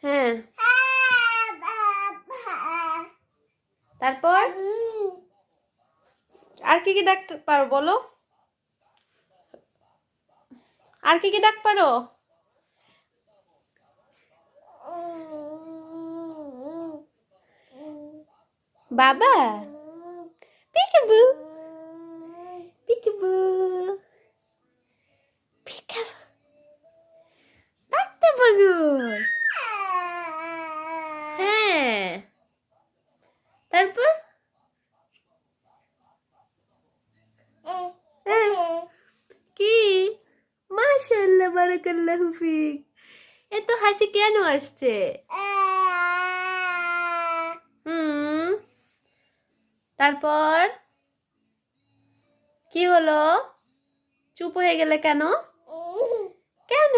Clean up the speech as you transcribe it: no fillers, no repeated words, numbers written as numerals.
হ্যাঁ, তারপর আর কি কি ডাক পারো বলো? আর কি কি ডাক পারো? বাবা, পিকাবু, পিকাবু, পিকাবু, ডাকতে পারো। হ্যাঁ, তারপর কি? মাশাআল্লাহ, বারাকাল্লাহু ফিক। এত হাসি কেন আসছে? তারপর কি হলো? চুপ হয়ে গেলে কেন? কেন?